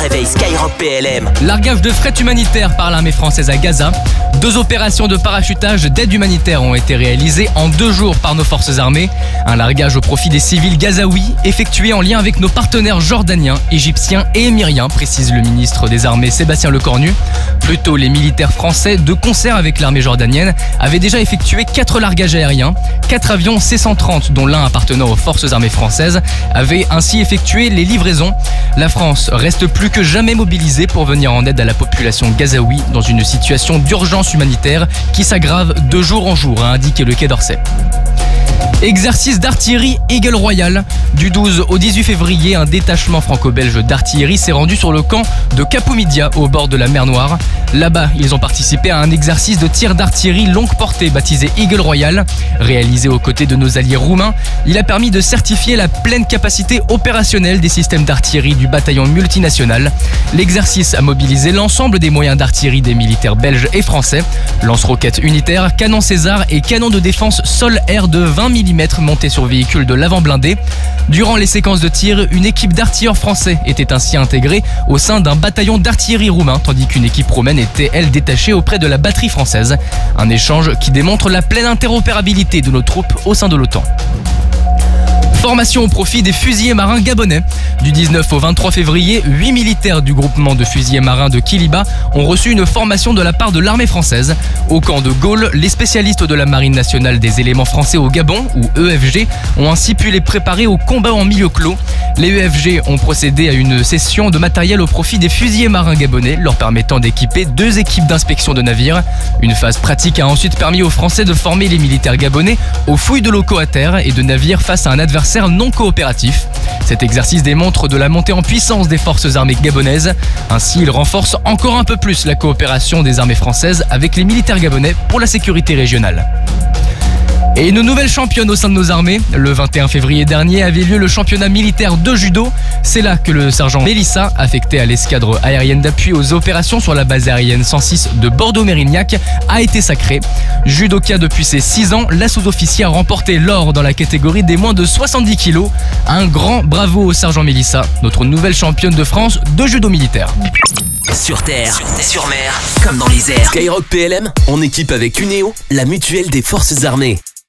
réveil Skyrock PLM. Largage de fret humanitaire par l'armée française à Gaza. 2 opérations de parachutage d'aide humanitaire ont été réalisées en 2 jours par nos forces armées. Un largage au profit des civils gazaouis, effectué en lien avec nos partenaires jordaniens, égyptiens et émiriens, précise le ministre des Armées Sébastien Lecornu. Plus tôt, les militaires français, de concert avec l'armée jordanienne, avaient déjà effectué 4 largages aériens. 4 avions C-130, dont l'un appartenant aux forces armées françaises, avaient ainsi effectué les livraisons. La France reste plus que jamais mobilisée pour venir en aide à la population gazaoui dans une situation d'urgence humanitaire qui s'aggrave de jour en jour, a indiqué le Quai d'Orsay. Exercice d'artillerie Eagle Royal. Du 12 au 18 février, un détachement franco-belge d'artillerie s'est rendu sur le camp de Kapoumidia au bord de la mer Noire. Là-bas, ils ont participé à un exercice de tir d'artillerie longue portée baptisé Eagle Royal. Réalisé aux côtés de nos alliés roumains, il a permis de certifier la pleine capacité opérationnelle des systèmes d'artillerie du bataillon multinational. L'exercice a mobilisé l'ensemble des moyens d'artillerie des militaires belges et français. Lance-roquettes unitaires, canons César et canons de défense sol-air de 20 mm montés sur véhicule de l'avant blindé. Durant les séquences de tir, une équipe d'artilleurs français était ainsi intégrée au sein d'un bataillon d'artillerie roumain, tandis qu'une équipe romaine était, elle, détachée auprès de la batterie française. Un échange qui démontre la pleine interopérabilité de nos troupes au sein de l'OTAN. Formation au profit des fusiliers marins gabonais. Du 19 au 23 février, 8 militaires du groupement de fusiliers marins de Kiliba ont reçu une formation de la part de l'armée française. Au camp de Gaulle, les spécialistes de la Marine nationale des éléments français au Gabon, ou EFG, ont ainsi pu les préparer au combat en milieu clos. Les EFG ont procédé à une cession de matériel au profit des fusiliers marins gabonais, leur permettant d'équiper 2 équipes d'inspection de navires. Une phase pratique a ensuite permis aux Français de former les militaires gabonais aux fouilles de locaux à terre et de navires face à un adversaire non coopératif. Cet exercice démontre de la montée en puissance des forces armées gabonaises. Ainsi, il renforce encore un peu plus la coopération des armées françaises avec les militaires gabonais pour la sécurité régionale. Et une nouvelle championne au sein de nos armées. Le 21 février dernier avait lieu le championnat militaire de judo. C'est là que le sergent Mélissa, affecté à l'escadre aérienne d'appui aux opérations sur la base aérienne 106 de Bordeaux-Mérignac, a été sacrée. Judoka depuis ses 6 ans, la sous-officier a remporté l'or dans la catégorie des moins de 70 kg. Un grand bravo au sergent Mélissa, notre nouvelle championne de France de judo militaire. Sur terre, sur mer, comme dans les airs. Skyrock PLM, en équipe avec Uneo, la mutuelle des forces armées.